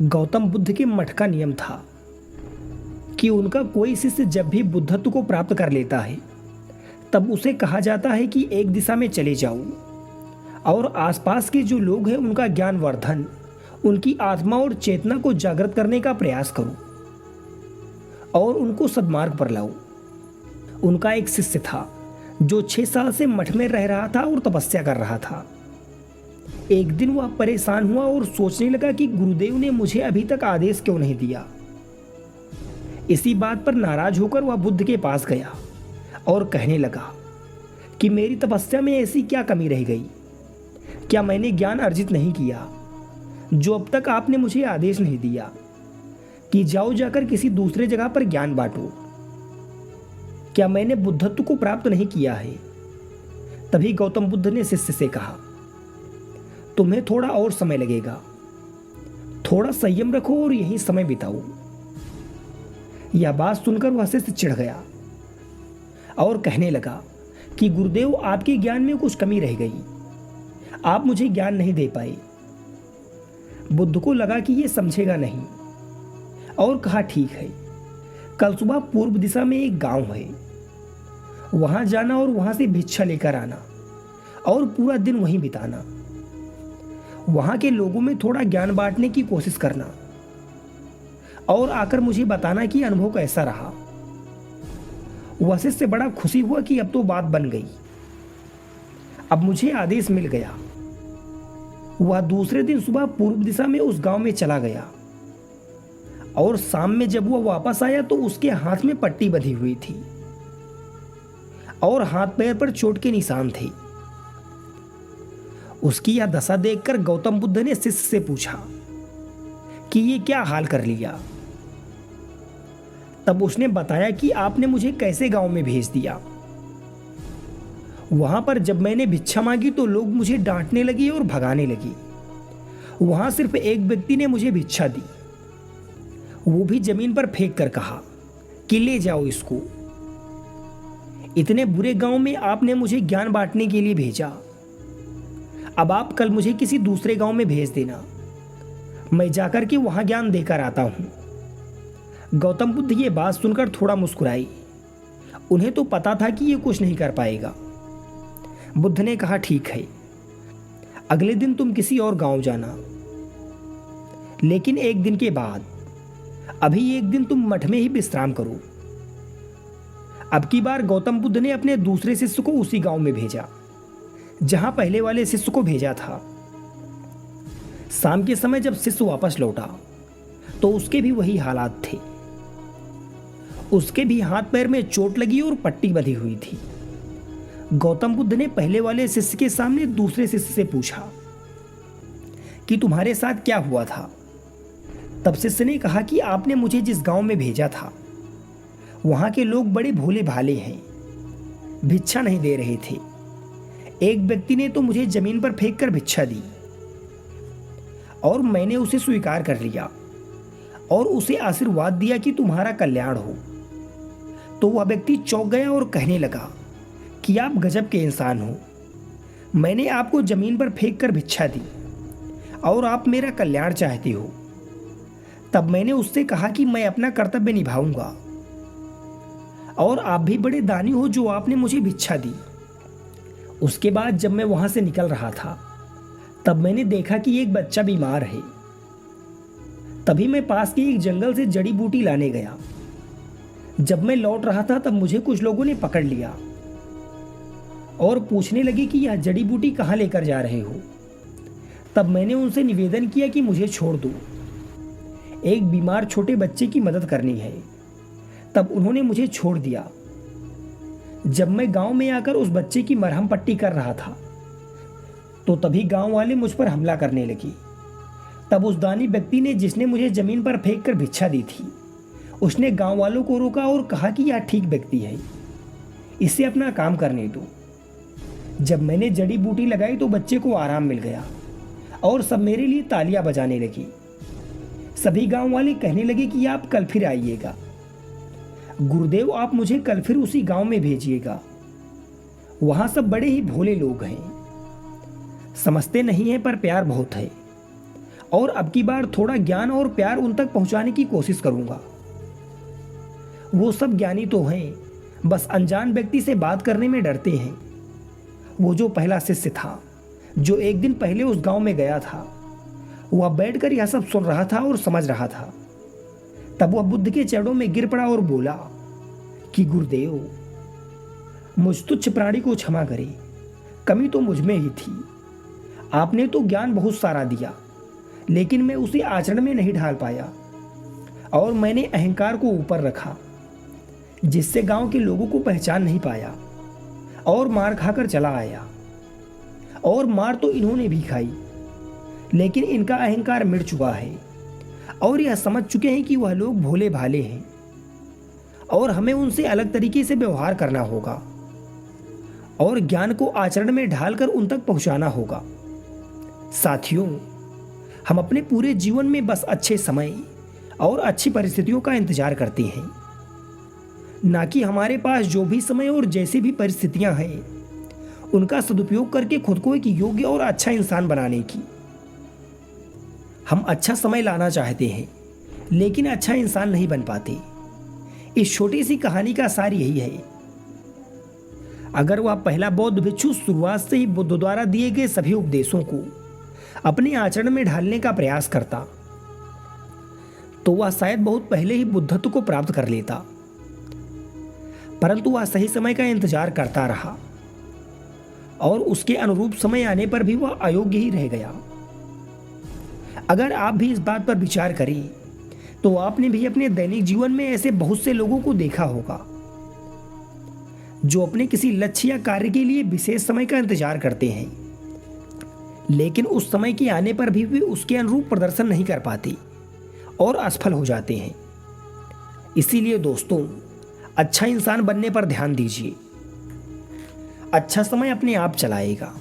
गौतम बुद्ध के मठ का नियम था कि उनका कोई शिष्य जब भी बुद्धत्व को प्राप्त कर लेता है तब उसे कहा जाता है कि एक दिशा में चले जाओ और आसपास के जो लोग हैं उनका ज्ञान वर्धन, उनकी आत्मा और चेतना को जागृत करने का प्रयास करो और उनको सद्मार्ग पर लाओ। उनका एक शिष्य था जो 6 साल से मठ में रह रहा था और तपस्या कर रहा था। एक दिन वह परेशान हुआ और सोचने लगा कि गुरुदेव ने मुझे अभी तक आदेश क्यों नहीं दिया। इसी बात पर नाराज होकर वह बुद्ध के पास गया और कहने लगा कि मेरी तपस्या में ऐसी क्या कमी रह गई? क्या मैंने ज्ञान अर्जित नहीं किया जो अब तक आपने मुझे आदेश नहीं दिया कि जाओ जाकर किसी दूसरे जगह पर ज्ञान बांटो? क्या मैंने बुद्धत्व को प्राप्त नहीं किया है? तभी गौतम बुद्ध ने शिष्य से कहा, तुम्हें थोड़ा और समय लगेगा, थोड़ा संयम रखो और यहीं समय बिताओ। यह बात सुनकर वह शिष्य चिढ़ गया और कहने लगा कि गुरुदेव, आपके ज्ञान में कुछ कमी रह गई, आप मुझे ज्ञान नहीं दे पाए। बुद्ध को लगा कि यह समझेगा नहीं और कहा, ठीक है, कल सुबह पूर्व दिशा में एक गांव है, वहां जाना और वहां से भिक्षा लेकर आना और पूरा दिन वहीं बिताना। वहां के लोगों में थोड़ा ज्ञान बांटने की कोशिश करना और आकर मुझे बताना कि अनुभव कैसा रहा। वह शिष्य बड़ा खुशी हुआ कि अब तो बात बन गई, अब मुझे आदेश मिल गया। वह दूसरे दिन सुबह पूर्व दिशा में उस गांव में चला गया और शाम में जब वह वापस आया तो उसके हाथ में पट्टी बंधी हुई थी और हाथ पैर पर चोट के निशान थे। उसकी यह दशा देखकर गौतम बुद्ध ने शिष्य से पूछा कि ये क्या हाल कर लिया? तब उसने बताया कि आपने मुझे कैसे गांव में भेज दिया। वहां पर जब मैंने भिक्षा मांगी तो लोग मुझे डांटने लगे और भगाने लगे। वहां सिर्फ एक व्यक्ति ने मुझे भिक्षा दी, वो भी जमीन पर फेंक कर कहा कि ले जाओ इसको। इतने बुरे गांव में आपने मुझे ज्ञान बांटने के लिए भेजा, अब आप कल मुझे किसी दूसरे गांव में भेज देना, मैं जाकर के वहां ज्ञान देकर आता हूं। गौतम बुद्ध ये बात सुनकर थोड़ा मुस्कुराई। उन्हें तो पता था कि ये कुछ नहीं कर पाएगा। बुद्ध ने कहा, ठीक है, अगले दिन तुम किसी और गांव जाना, लेकिन एक दिन के बाद, अभी एक दिन तुम मठ में ही विश्राम करो। अब की बार गौतम बुद्ध ने अपने दूसरे शिष्य को उसी गांव में भेजा जहां पहले वाले शिष्य को भेजा था। शाम के समय जब शिष्य वापस लौटा तो उसके भी वही हालात थे। उसके भी हाथ पैर में चोट लगी और पट्टी बंधी हुई थी। गौतम बुद्ध ने पहले वाले शिष्य के सामने दूसरे शिष्य से पूछा कि तुम्हारे साथ क्या हुआ था? तब शिष्य ने कहा कि आपने मुझे जिस गांव में भेजा था वहां के लोग बड़े भोले भाले हैं, भिक्षा नहीं दे रहे थे। एक व्यक्ति ने तो मुझे जमीन पर फेंक कर भिक्षा दी और मैंने उसे स्वीकार कर लिया और उसे आशीर्वाद दिया कि तुम्हारा कल्याण हो। तो वह व्यक्ति चौंक गया और कहने लगा कि आप गजब के इंसान हो, मैंने आपको जमीन पर फेंक कर भिक्षा दी और आप मेरा कल्याण चाहते हो। तब मैंने उससे कहा कि मैं अपना कर्तव्य निभाऊंगा और आप भी बड़े दानी हो जो आपने मुझे भिक्षा दी। उसके बाद जब मैं वहां से निकल रहा था तब मैंने देखा कि एक बच्चा बीमार है। तभी मैं पास के एक जंगल से जड़ी बूटी लाने गया। जब मैं लौट रहा था तब मुझे कुछ लोगों ने पकड़ लिया और पूछने लगे कि यह जड़ी बूटी कहाँ लेकर जा रहे हो। तब मैंने उनसे निवेदन किया कि मुझे छोड़ दो, एक बीमार छोटे बच्चे की मदद करनी है। तब उन्होंने मुझे छोड़ दिया। जब मैं गांव में आकर उस बच्चे की मरहम पट्टी कर रहा था तो तभी गांव वाले मुझ पर हमला करने लगे। तब उस दानी व्यक्ति ने, जिसने मुझे जमीन पर फेंक कर भिक्षा दी थी, उसने गांव वालों को रोका और कहा कि यह ठीक व्यक्ति है, इसे अपना काम करने दो। जब मैंने जड़ी बूटी लगाई तो बच्चे को आराम मिल गया और सब मेरे लिए तालियां बजाने लगी। सभी गांव वाले कहने लगे कि आप कल फिर आइएगा, गुरुदेव आप मुझे कल फिर उसी गांव में भेजिएगा, वहां सब बड़े ही भोले लोग हैं, समझते नहीं हैं पर प्यार बहुत है और अब की बार थोड़ा ज्ञान और प्यार उन तक पहुंचाने की कोशिश करूंगा। वो सब ज्ञानी तो हैं, बस अनजान व्यक्ति से बात करने में डरते हैं। वो जो पहला शिष्य था जो एक दिन पहले उस गांव में गया था, वह बैठकर यह सब सुन रहा था और समझ रहा था। तब वह बुद्ध के चरणों में गिर पड़ा और बोला कि गुरुदेव, मुझ तुच्छ प्राणी को क्षमा करें, कमी तो मुझ में ही थी। आपने तो ज्ञान बहुत सारा दिया, लेकिन मैं उसे आचरण में नहीं ढाल पाया और मैंने अहंकार को ऊपर रखा, जिससे गांव के लोगों को पहचान नहीं पाया और मार खाकर चला आया। और मार तो इन्होंने भी खाई, लेकिन इनका अहंकार मिट चुका है और यह समझ चुके हैं कि वह लोग भोले भाले हैं और हमें उनसे अलग तरीके से व्यवहार करना होगा और ज्ञान को आचरण में ढालकर उन तक पहुंचाना होगा। साथियों, हम अपने पूरे जीवन में बस अच्छे समय और अच्छी परिस्थितियों का इंतजार करते हैं, ना कि हमारे पास जो भी समय और जैसी भी परिस्थितियां हैं उनका सदुपयोग करके खुद को एक योग्य और अच्छा इंसान बनाने की। हम अच्छा समय लाना चाहते हैं, लेकिन अच्छा इंसान नहीं बन पाते। इस छोटी सी कहानी का सार यही है। अगर वह पहला बौद्ध भिक्षु शुरुआत से ही बुद्ध द्वारा दिए गए सभी उपदेशों को अपने आचरण में ढालने का प्रयास करता, तो वह शायद बहुत पहले ही बुद्धत्व को प्राप्त कर लेता। परंतु वह सही समय का इंतजार करता रहा और उसके अनुरूप समय आने पर भी वह अयोग्य ही रह गया। अगर आप भी इस बात पर विचार करें तो आपने भी अपने दैनिक जीवन में ऐसे बहुत से लोगों को देखा होगा जो अपने किसी लक्ष्य या कार्य के लिए विशेष समय का इंतजार करते हैं, लेकिन उस समय के आने पर भी वे उसके अनुरूप प्रदर्शन नहीं कर पाते और असफल हो जाते हैं। इसीलिए दोस्तों, अच्छा इंसान बनने पर ध्यान दीजिए। अच्छा समय अपने आप चलाएगा।